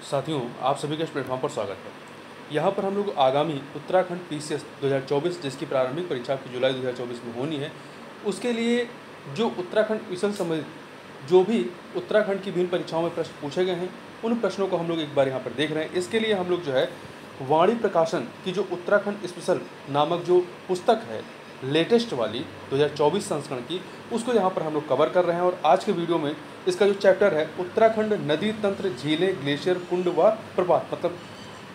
साथियों, आप सभी का इस प्लेटफॉर्म पर स्वागत है। यहाँ पर हम लोग आगामी उत्तराखंड पीसीएस 2024 जिसकी प्रारंभिक परीक्षा की जुलाई 2024 में होनी है, उसके लिए जो उत्तराखंड विषय संबंधित जो भी उत्तराखंड की विभिन्न परीक्षाओं में प्रश्न पूछे गए हैं, उन प्रश्नों को हम लोग एक बार यहाँ पर देख रहे हैं। इसके लिए हम लोग जो है वाणी प्रकाशन की जो उत्तराखंड स्पेशल नामक जो पुस्तक है लेटेस्ट वाली 2024 संस्करण की, उसको यहाँ पर हम लोग कवर कर रहे हैं। और आज के वीडियो में इसका जो चैप्टर है उत्तराखंड नदी तंत्र, झीलें, ग्लेशियर, कुंड व प्रपात, मतलब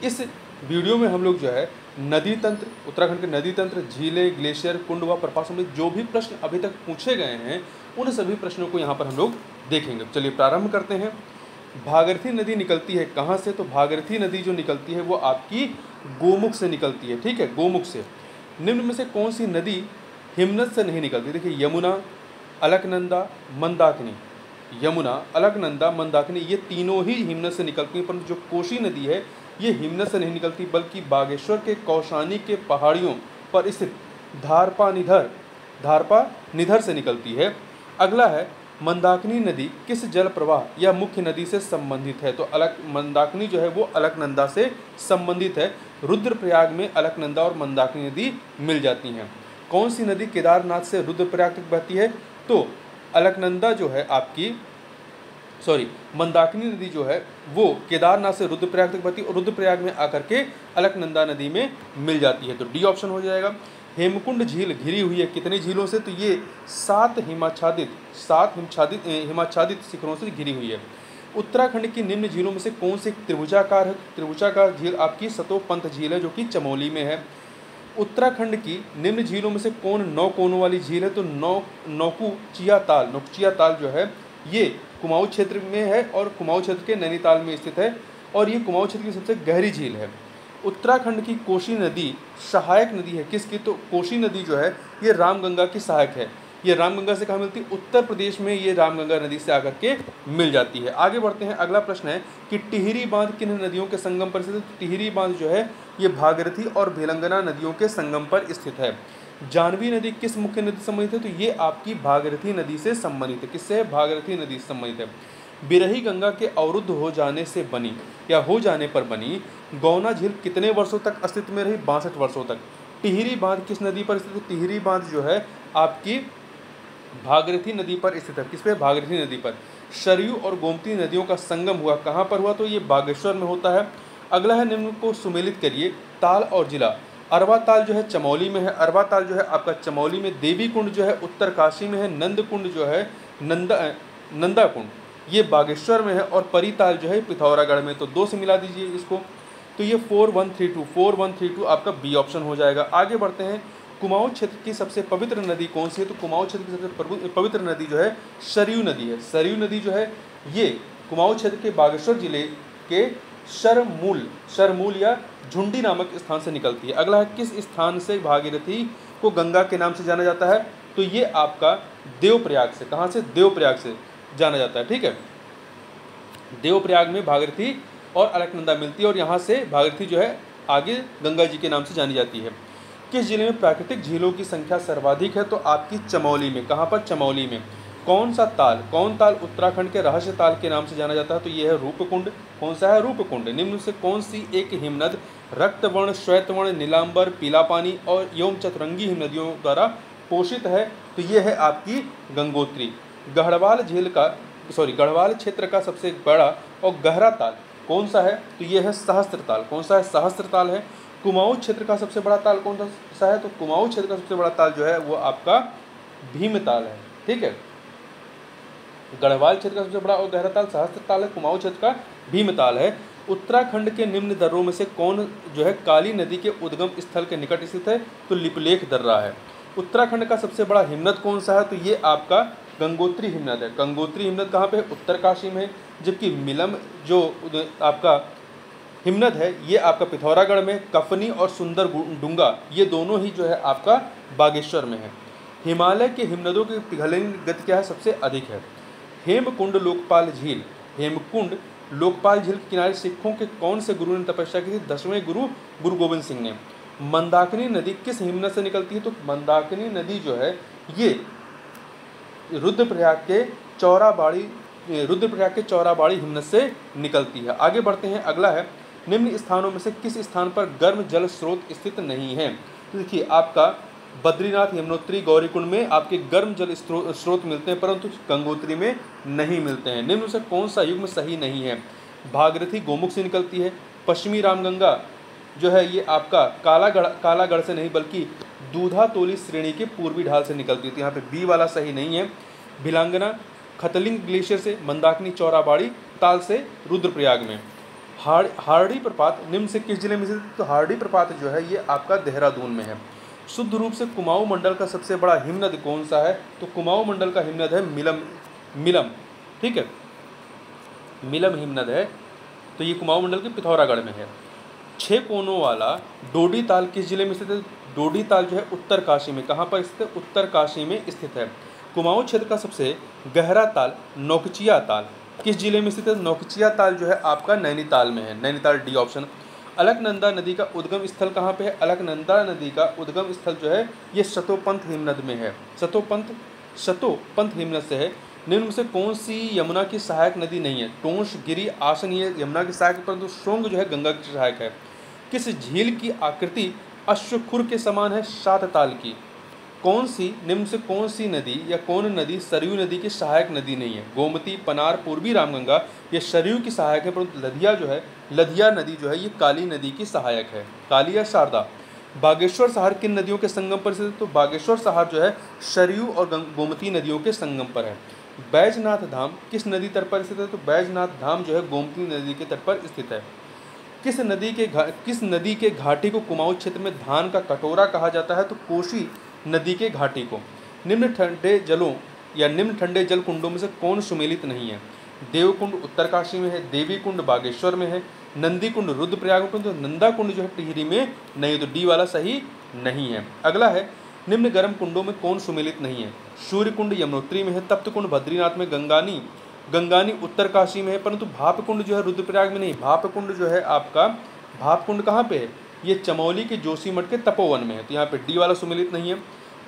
इस वीडियो में हम लोग जो है नदी तंत्र, उत्तराखंड के नदी तंत्र, झीलें, ग्लेशियर, कुंड व प्रपात संबंधित जो भी प्रश्न अभी तक पूछे गए हैं उन सभी प्रश्नों को यहाँ पर हम लोग देखेंगे। चलिए प्रारंभ करते हैं। भागीरथी नदी निकलती है कहाँ से? तो भागीरथी नदी जो निकलती है वो आपकी गोमुख से निकलती है। ठीक है, गोमुख से। निम्न में से कौन सी नदी हिमनद से नहीं निकलती? देखिए, यमुना, अलकनंदा, मंदाकिनी। यमुना, अलकनंदा, मंदाकिनी ये तीनों ही हिमनद से निकलती हैं, परंतु जो कोसी नदी है ये हिमनद से नहीं निकलती, बल्कि बागेश्वर के कौशानी के पहाड़ियों पर स्थित धारपा निधर से निकलती है। अगला है मंदाकिनी नदी किस जल प्रवाह या मुख्य नदी से संबंधित है? तो मंदाकिनी जो है वो अलकनंदा से संबंधित है। रुद्रप्रयाग में अलकनंदा और मंदाकिनी नदी मिल जाती हैं। कौन सी नदी केदारनाथ से रुद्रप्रयाग तक बहती है? तो अलकनंदा जो है आपकी मंदाकिनी नदी जो है वो केदारनाथ से रुद्रप्रयाग तक बहती है और रुद्रप्रयाग में आकर के अलकनंदा नदी में मिल जाती है। तो डी ऑप्शन हो जाएगा। हेमकुंड झील घिरी हुई है कितनी झीलों से? तो ये 7 हिमाच्छादित शिखरों से घिरी हुई है। उत्तराखंड की निम्न झीलों में से कौन सी त्रिभुजाकार है? त्रिभुजाकार झील आपकी सतोपंथ झील है जो कि चमोली में है। उत्तराखंड की निम्न झीलों में से कौन 9 कोनों वाली झील है? तो नौकुचिया ताल जो है ये कुमाऊं क्षेत्र में है और कुमाऊं क्षेत्र के नैनीताल में स्थित है और ये कुमाऊं क्षेत्र की सबसे गहरी झील है। उत्तराखंड की कोसी नदी सहायक नदी है किसकी? तो कोसी नदी जो है ये रामगंगा की सहायक है। ये रामगंगा से कहाँ मिलती है? उत्तर प्रदेश में ये रामगंगा नदी से आकर के मिल जाती है। आगे बढ़ते हैं। अगला प्रश्न है कि टिहरी बांध किन नदियों के संगम पर स्थित है? तो टिहरी बांध जो है ये भागीरथी और भेलंगना नदियों के संगम पर स्थित है। जानवी नदी किस मुख्य नदी से संबंधित है? तो ये आपकी भागीरथी नदी से संबंधित है। किससे? भागीरथी नदी से संबंधित है। बिरही गंगा के अवरुद्ध हो जाने से बनी या हो जाने पर बनी गौना झील कितने वर्षों तक अस्तित्व में रही? 62 वर्षों तक। टिहरी बांध किस नदी पर स्थित है? टिहरी बांध जो है आपकी भागीरथी नदी पर स्थित है। किस पे? भागीरथी नदी पर। सरयू और गोमती नदियों का संगम हुआ कहाँ पर हुआ? तो ये बागेश्वर में होता है। अगला है, निम्न को सुमेलित करिए। ताल और जिला। अरवा ताल जो है चमौली में है। अरवा ताल जो है आपका चमौली में। देवी कुंड जो है उत्तरकाशी में है। नंद कुंड जो है नंदा कुंड ये बागेश्वर में है और परिताल जो है पिथौरागढ़ में। तो 2 से मिला दीजिए इसको। तो ये 4132 आपका बी ऑप्शन हो जाएगा। आगे बढ़ते हैं। कुमाऊं क्षेत्र की सबसे पवित्र नदी कौन सी है? तो कुमाऊं क्षेत्र की सबसे पवित्र नदी जो है सरयू नदी है। सरयू नदी जो है ये कुमाऊं क्षेत्र के बागेश्वर जिले के शरमूल या झुंडी नामक स्थान से निकलती है। अगला है, किस स्थान से भागीरथी को गंगा के नाम से जाना जाता है? तो ये आपका देवप्रयाग से। कहाँ से? देवप्रयाग से जाना जाता है। ठीक है, देवप्रयाग में भागीरथी और अलकनंदा मिलती है और यहाँ से भागीरथी जो है आगे गंगा जी के नाम से जानी जाती है। किस जिले में प्राकृतिक झीलों की संख्या सर्वाधिक है? तो आपकी चमौली में। कहाँ पर? चमौली में। कौन ताल उत्तराखंड के रहस्य ताल के नाम से जाना जाता है? तो ये है रूपकुंड। कौन सा है? रूपकुंड। निम्न से कौन सी एक हिमनद रक्तवर्ण, श्वेतवर्ण, नीलांबर, पीला पानी और एवं चतुरंगी हिमनदियों द्वारा पोषित है? तो ये है आपकी गंगोत्री। गढ़वाल क्षेत्र का सबसे बड़ा और गहरा ताल कौन सा है? तो ये है सहस्त्रताल। कौन सा है? सहस्त्रताल है। कुमाऊं क्षेत्र का सबसे बड़ा ताल कौन सा है? तो कुमाऊं क्षेत्र का सबसे बड़ा ताल जो है वो आपका भीमताल है। ठीक है, गढ़वाल क्षेत्र का सबसे बड़ा और गहरा ताल सहस्त्रताल है। कुमाऊं क्षेत्र का भीमताल है। उत्तराखंड के निम्न दर्रों में से कौन जो है काली नदी के उद्गम स्थल के निकट स्थित है? तो लिपलेख दर्रा है। उत्तराखंड का सबसे बड़ा हिमनद कौन सा है? तो ये आपका गंगोत्री हिमनद है। गंगोत्री हिमनद कहाँ पे है? उत्तरकाशी में। जबकि मिलम जो आपका हिमनद है ये आपका पिथौरागढ़ में। कफनी और सुंदर डूंगा ये दोनों ही जो है आपका बागेश्वर में है। हिमालय के हिमनदों की पिघलने गति क्या है? सबसे अधिक है। हेमकुंड लोकपाल झील के किनारे सिखों के कौन से गुरु ने तपस्या की थी? 10वें गुरु गोविंद सिंह ने। मंदाकिनी नदी किस हिमनद से निकलती है? तो मंदाकिनी नदी जो है ये रुद्रप्रयाग के रुद्रप्रयाग के चौराबाड़ी हिमनद से निकलती है। आगे बढ़ते हैं, अगला है निम्न स्थानों में से किस स्थान पर गर्म जल स्रोत स्थित नहीं है। तो देखिए आपका बद्रीनाथ, यमुनोत्री, गौरीकुंड में आपके गर्म जल स्रोत मिलते हैं, परंतु गंगोत्री में नहीं मिलते हैं। निम्न से कौन सा युग्म सही नहीं है। भागीरथी गोमुख से निकलती है। पश्चिमी रामगंगा जो है ये आपका कालागढ़ से नहीं बल्कि दूधातोली श्रेणी के पूर्वी ढाल से निकलती है। तो यहाँ पे बी वाला सही नहीं है। भिलांगना खतलिंग ग्लेशियर से, मंदाकिनी चौराबाड़ी ताल से रुद्रप्रयाग में। हार्डी प्रपात निम्न से किस जिले में से। तो हार्डी प्रपात जो है ये आपका देहरादून में है। शुद्ध रूप से कुमाऊं मंडल का सबसे बड़ा हिमनद कौन सा है। तो कुमाऊं मंडल का हिमनद है मिलम। ठीक है, मिलम हिमनद है। तो ये कुमाऊं मंडल के पिथौरागढ़ में है। 6 कोनों वाला डोडी ताल किस जिले में स्थित है। डोडी ताल जो है उत्तरकाशी में। कहाँ पर स्थित है। उत्तरकाशी में स्थित है। कुमाऊं क्षेत्र का सबसे गहरा ताल नौकचिया ताल किस जिले में स्थित है। नौकचिया ताल जो है आपका नैनीताल में है। Nainital D option. अलकनंदा नदी का उद्गम स्थल कहाँ पे है। अलकनंदा नदी का उद्गम स्थल जो है ये सतोपंथ हिमनद में है। सतोपंथ हिमनद से है। निम्न में से कौन सी यमुना की सहायक नदी नहीं है। टोंस, गिरी, आसन ये यमुना की सहायक, परंतु सोंग जो है गंगा की सहायक है। किस झील की आकृति अश्वखुर के समान है। 7 ताल की। कौन सी निम्न से कौन सी नदी या कौन नदी सरयू नदी की सहायक नदी नहीं है। गोमती, पनार, पूर्वी रामगंगा ये सरयू की सहायक है, परंतु लधिया नदी जो है ये काली नदी की सहायक है। काली या शारदा। बागेश्वर सहार किन नदियों के संगम पर स्थित है। तो बागेश्वर सहार जो है सरयू और गोमती नदियों के संगम पर है। बैजनाथ धाम किस नदी तट पर स्थित है। तो बैजनाथ धाम जो है गोमती नदी के तट पर स्थित है। किस नदी के घाटी को कुमाऊं क्षेत्र में धान का कटोरा कहा जाता है। तो कोसी नदी के घाटी को। निम्न ठंडे जलों या निम्न ठंडे जल कुंडों में से कौन सुमेलित नहीं है। देवकुंड उत्तरकाशी में है। देवी कुंड बागेश्वर में है। नंदी कुंड रुद्रप्रयाग में। तो नंदा कुंड जो है टिहरी में नहीं। तो डी वाला सही नहीं है। अगला है निम्न गर्म कुंडों में कौन सुमेलित नहीं है। सूर्य कुंड यमुनोत्री में है। तप्त कुंड बद्रीनाथ में। गंगानी उत्तरकाशी में है, परंतु भाप कुंड जो है रुद्रप्रयाग में नहीं। भाप कुंड जो है आपका भाप कुंड कहाँ पे है। ये चमौली के जोशीमठ के तपोवन में है। तो यहाँ पे डी वाला सुमेलित नहीं है।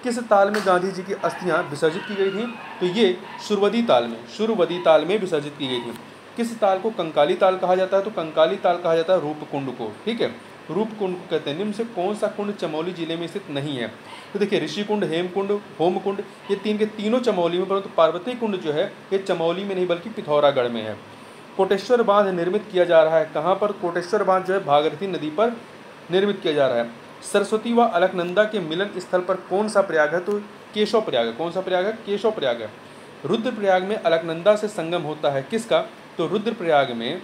किस ताल में गांधी जी की अस्थियां विसर्जित की गई थी। तो ये सुरवदी ताल में विसर्जित की गई थी। किस ताल को कंकाली ताल कहा जाता है। तो कंकाली ताल कहा जाता है रूपकुंड को। ठीक है, रूपकुंड को कहते हैं। निम्न से कौन सा कुंड चमौली जिले में स्थित नहीं है। तो देखिए ऋषिकुंड, हेमकुंड, होमकुंड ये तीन के तीनों चमौली में, परंतु पार्वती कुंड जो है ये चमौली में नहीं बल्कि पिथौरागढ़ में है। कोटेश्वर बांध निर्मित किया जा रहा है कहाँ पर। कोटेश्वर बांध जो है भागीरथी नदी पर निर्मित किया जा रहा है। सरस्वती व अलकनंदा के मिलन स्थल पर कौन सा प्रयाग है। तो केशव प्रयाग है। कौन सा प्रयाग है। केशव प्रयाग है। रुद्रप्रयाग में अलकनंदा से संगम होता है किसका। तो रुद्रप्रयाग में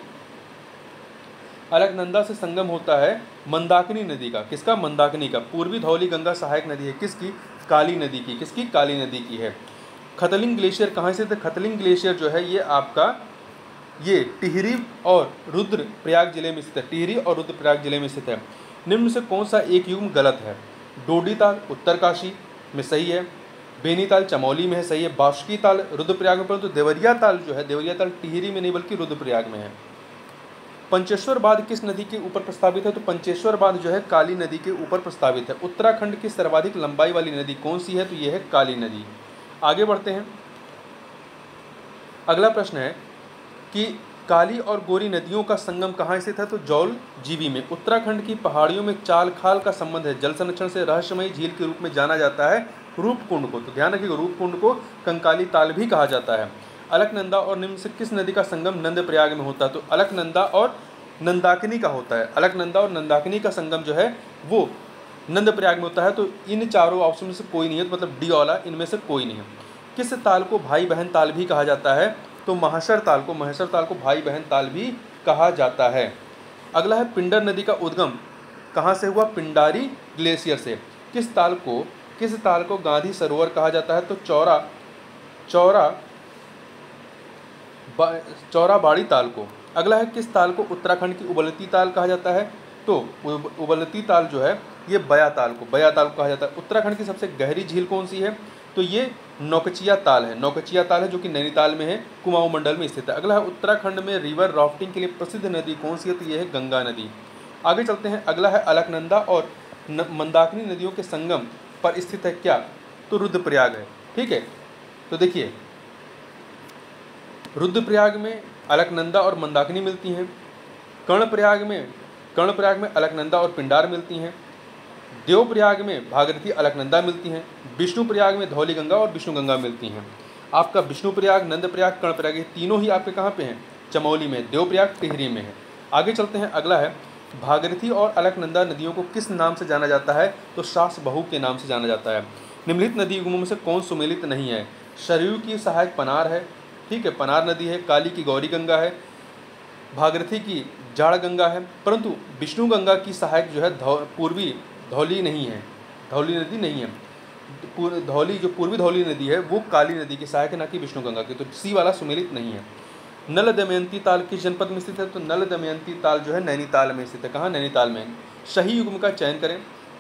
अलकनंदा से संगम होता है मंदाकिनी नदी का। किसका। मंदाकिनी का। पूर्वी धौली गंगा सहायक नदी है किसकी। काली नदी की। किसकी। काली नदी की है। खतलिंग ग्लेशियर कहाँ से। तो खतलिंग ग्लेशियर जो है ये आपका ये टिहरी और रुद्रप्रयाग जिले में स्थित है। टिहरी और रुद्रप्रयाग जिले में स्थित है। निम्न से कौन सा एक युग्म गलत है। डोडी ताल उत्तरकाशी में सही है। बेनी ताल चमौली में है सही है। बासुकी ताल रुद्रप्रयाग में, परंतु देवरिया ताल जो है देवरिया ताल टिहरी में नहीं बल्कि रुद्रप्रयाग में है। पंचेश्वर बांध किस नदी के ऊपर प्रस्तावित है। तो पंचेश्वर बांध जो है काली नदी के ऊपर प्रस्तावित है। उत्तराखंड की सर्वाधिक लंबाई वाली नदी कौन सी है। तो यह है काली नदी। आगे बढ़ते हैं। अगला प्रश्न है कि काली और गोरी नदियों का संगम कहाँ स्थित है। तो जौल जीवी में। उत्तराखंड की पहाड़ियों में चाल खाल का संबंध है। जल संरक्षण से रहस्यमयी झील के रूप में जाना जाता है रूपकुंड को। तो ध्यान रखिएगा रूपकुंड को कंकाली ताल भी कहा जाता है। अलकनंदा और निम्न से किस नदी का संगम नंदप्रयाग में होता है। तो अलकनंदा और नंदाकिनी का होता है। अलकनंदा और नंदाकिनी का संगम जो है वो नंदप्रयाग में होता है। तो इन चारों ऑप्शन में से कोई नहीं है। तो मतलब डी वाला इनमें से कोई नहीं है। किस ताल को भाई बहन ताल भी कहा जाता है। तो महेश्वर ताल को भाई बहन ताल भी कहा जाता है। अगला है पिंडर नदी का उद्गम कहाँ से हुआ। पिंडारी ग्लेशियर से। किस ताल को गांधी सरोवर कहा जाता है। तो चौराबाड़ी ताल को। अगला है किस ताल को उत्तराखंड की उबलती ताल कहा जाता है। तो उबलती ताल जो है ये बया ताल को कहा जाता है। उत्तराखंड की सबसे गहरी झील कौन सी है। तो ये नौकचिया ताल है जो कि नैनीताल में है, कुमाऊं मंडल में स्थित है। अगला है उत्तराखंड में रिवर राफ्टिंग के लिए प्रसिद्ध नदी कौन सी है। तो यह है गंगा नदी। आगे चलते हैं। अगला है अलकनंदा और मंदाकिनी नदियों के संगम पर स्थित है क्या। तो रुद्रप्रयाग है। ठीक है, तो देखिए रुद्रप्रयाग में अलकनंदा और मंदाकिनी मिलती हैं। कर्णप्रयाग में अलकनंदा और पिंडार मिलती हैं। देवप्रयाग में भागीरथी अलकनंदा मिलती हैं। विष्णुप्रयाग में धौली गंगा और विष्णु गंगा मिलती हैं। आपका विष्णुप्रयाग, नंदप्रयाग, कर्णप्रयाग ये तीनों ही आपके कहाँ पे हैं? चमोली में। देवप्रयाग टिहरी में है। आगे चलते हैं, अगला है भागीरथी और अलकनंदा नदियों को किस नाम से जाना जाता है? तो सास बहू के नाम से जाना जाता है। निम्नलिखित नदी युग्मों में से कौन सुमेलित नहीं है? सरयू की सहायक पनार है, ठीक है, पनार नदी है। काली की गौरी गंगा है। भागीरथी की जाड़ गंगा है। परंतु विष्णु गंगा की सहायक जो है पूर्वी धौली नहीं है, धौली नदी नहीं है। धौली जो पूर्वी धौली नदी है वो काली नदी की सहायक है, ना कि विष्णु गंगा की। तो सी वाला सुमेलित नहीं है। नल दमयंती ताल किस जनपद में स्थित है? तो नल दमयंती ताल जो है नैनीताल में स्थित है। कहाँ? नैनीताल में। सही युग्म का चयन करें।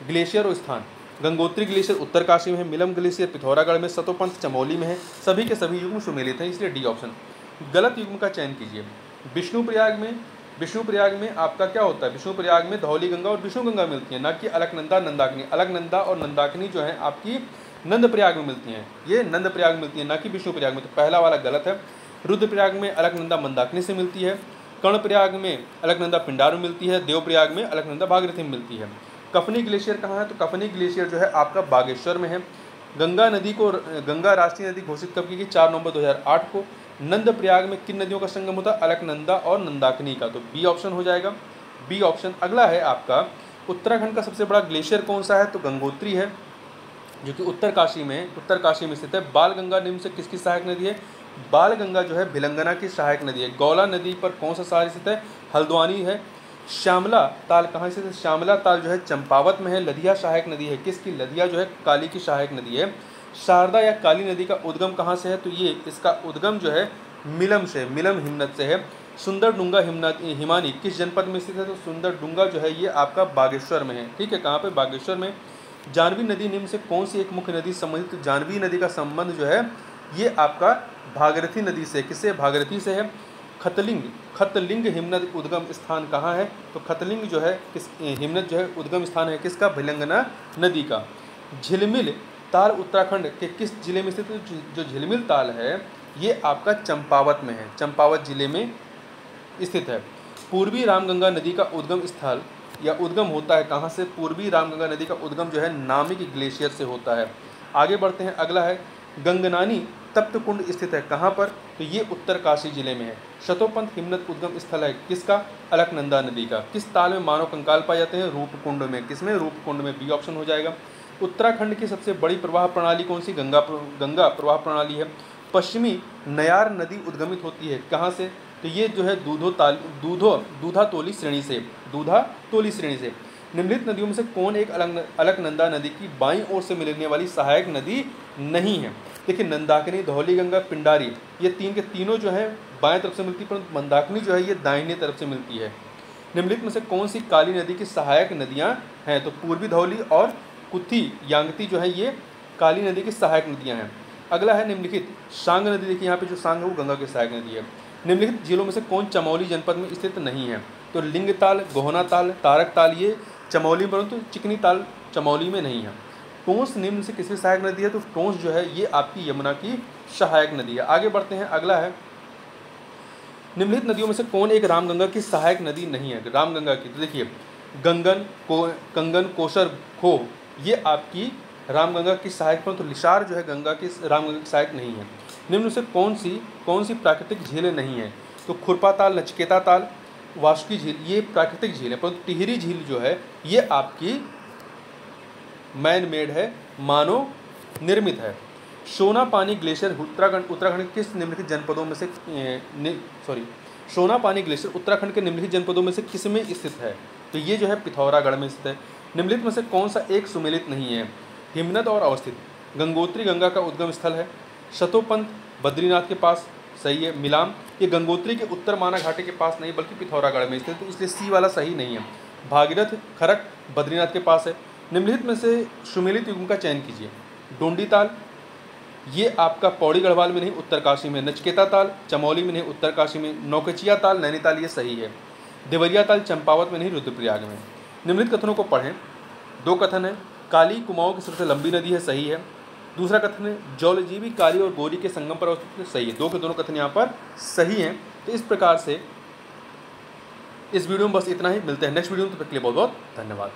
ग्लेशियर और स्थान, गंगोत्री ग्लेशियर उत्तरकाशी में है। मिलम ग्लेशियर पिथौरागढ़ में। सतोपंथ चमोली में है। सभी के सभी युग्म सुमेलित हैं, इसलिए डी ऑप्शन। गलत युग्म का चयन कीजिए। विष्णुप्रयाग में आपका क्या होता है? विष्णुप्रयाग में धौली गंगा और विष्णु गंगा मिलती हैं, ना कि अलकनंदा नंदाकिनी। अलकनंदा और नंदाकिनी जो है आपकी नंदप्रयाग में मिलती हैं, ये नंदप्रयाग में मिलती हैं, ना कि विष्णुप्रयाग में। तो पहला वाला गलत है। रुद्रप्रयाग में अलकनंदा मंदाकिनी से मिलती है। कर्णप्रयाग में अलकनंदा पिंडार में मिलती है। देवप्रयाग में अलकनंदा भागीरथी में मिलती है। कफनी ग्लेशियर कहाँ है? तो कफनी ग्लेशियर जो है आपका बागेश्वर में है। गंगा नदी को गंगा राष्ट्रीय नदी घोषित कब की गई? 4 नवंबर 2008 को। नंदप्रयाग में किन नदियों का संगम होता है? अलकनंदा और नंदाकिनी का। तो बी ऑप्शन हो जाएगा, बी ऑप्शन। अगला है आपका उत्तराखंड का सबसे बड़ा ग्लेशियर कौन सा है? तो गंगोत्री है, जो कि उत्तरकाशी में स्थित है। बाल गंगा निम्न से किसकी सहायक नदी है? बाल गंगा जो है भिलंगना की सहायक नदी है। गौला नदी पर कौन सा शहर स्थित है? हल्द्वानी है। श्यामला ताल कहाँ स्थित है? श्यामला ताल जो है चंपावत में है। लदिया सहायक नदी है किसकी? लदिया जो है काली की सहायक नदी है। शारदा या काली नदी का उद्गम कहाँ से है? तो ये इसका उद्गम जो है मिलम से, मिलम हिमनद से है। सुंदरडुंगा हिमानी किस जनपद में स्थित है? तो सुंदरडुंगा जो है ये आपका बागेश्वर में है, ठीक है। कहाँ पे? बागेश्वर में। जानवी नदी निम्न से कौन सी एक मुख्य नदी संबंधित? तो जानवी नदी का संबंध जो है ये आपका भागीरथी नदी से, किससे? भागीरथी से है। खतलिंग हिमनद उद्गम स्थान कहाँ है? तो खतलिंग जो है हिमनद जो है उद्गम स्थान है किसका? भिलंगना नदी का। झिलमिल ताल उत्तराखंड के किस जिले में स्थित है? जो झिलमिल ताल है ये आपका चंपावत में है, चंपावत जिले में स्थित है। पूर्वी रामगंगा नदी का उद्गम स्थल या उद्गम होता है कहाँ से? पूर्वी रामगंगा नदी का उद्गम जो है नामिक ग्लेशियर से होता है। आगे बढ़ते हैं, अगला है गंगनानी तप्त कुंड स्थित है कहाँ पर? तो ये उत्तरकाशी जिले में है। शतोपंथ हिमनद उद्गम स्थल है किसका? अलकनंदा नदी का। किस ताल में मानव कंकाल पाए जाते हैं? रूपकुंड में। किसमें? रूपकुंड में। बी ऑप्शन हो जाएगा। उत्तराखंड की सबसे बड़ी प्रवाह प्रणाली कौन सी? गंगा प्रवाह प्रणाली है। पश्चिमी नयार नदी उद्गमित होती है कहाँ से? तो ये जो है दूधातोली श्रेणी से। निम्नलिखित नदियों में से कौन एक अलकनंदा नदी की बाईं ओर से मिलने वाली सहायक नदी नहीं है? देखिए नंदाकिनी, धौली गंगा, पिंडारी ये तीन के तीनों जो है बाएं तरफ से मिलती है, परंतु मंदाकिनी जो है ये दाहिने तरफ से मिलती है। निम्नलिखित में से कौन सी काली नदी की सहायक नदियाँ हैं? तो पूर्वी धौली और कुथी यांगती जो है ये काली नदी की सहायक नदियाँ हैं। अगला है निम्नलिखित सांग नदी। देखिए यहाँ पे जो सांग है वो गंगा की सहायक नदी है। निम्नलिखित जिलों में से कौन चमोली जनपद में स्थित नहीं है? तो लिंग ताल, गोहना ताल, तारक ताल ये चमोली, परंतु चिकनी ताल चमोली में नहीं है। टोंस निम्न से किसकी सहायक नदी है? तो टोंस जो है ये आपकी यमुना की सहायक नदी है। आगे बढ़ते हैं, अगला है निम्नलिखित नदियों में से कौन एक रामगंगा की सहायक नदी नहीं है? रामगंगा की, तो देखिए कंगन, कोसर, खो ये आपकी रामगंगा की सहायक, परंतु लिसार जो है गंगा की रामगंगा की सहायक नहीं है। निम्न में से कौन सी प्राकृतिक झीलें नहीं है? तो खुरपा ताल, नचिकेता ताल, वासुकी झील ये प्राकृतिक झील है, परंतु टिहरी झील जो है ये आपकी मैन मेड है, मानव निर्मित है। सोनापानी ग्लेशियर उत्तराखंड किस निम्नलिखित जनपदों में से सोनापानी ग्लेशियर उत्तराखंड के निम्नलिखित जनपदों में से किस में स्थित है? तो ये जो है पिथौरागढ़ में स्थित है। निम्नलिखित में से कौन सा एक सुमेलित नहीं है? हिमनद और अवस्थित। गंगोत्री गंगा का उद्गम स्थल है। शतोपंथ बद्रीनाथ के पास, सही है। मिलाम ये गंगोत्री के उत्तर माना घाटी के पास नहीं बल्कि पिथौरागढ़ में स्थित है, तो इसलिए सी वाला सही नहीं है। भागीरथ खरक बद्रीनाथ के पास है। निम्नलिखित में से सुमेलित युग्म का चयन कीजिए। डोंडी ताल ये आपका पौड़ी गढ़वाल में नहीं उत्तरकाशी में। नचकेता ताल चमोली में नहीं उत्तरकाशी में। नौकचिया ताल नैनीताल ये सही है। देवरिया ताल चंपावत में नहीं रुद्रप्रयाग में। निम्नलिखित कथनों को पढ़ें। 2 कथन है। काली कुमाऊं की सबसे लंबी नदी है, सही है। दूसरा कथन है जौलजीबी काली और गोरी के संगम पर अवस्थित है, सही है। दो के दोनों कथन यहाँ पर सही हैं। तो इस प्रकार से इस वीडियो में बस इतना ही, मिलते हैं नेक्स्ट वीडियो में, तब तक के लिए बहुत बहुत धन्यवाद।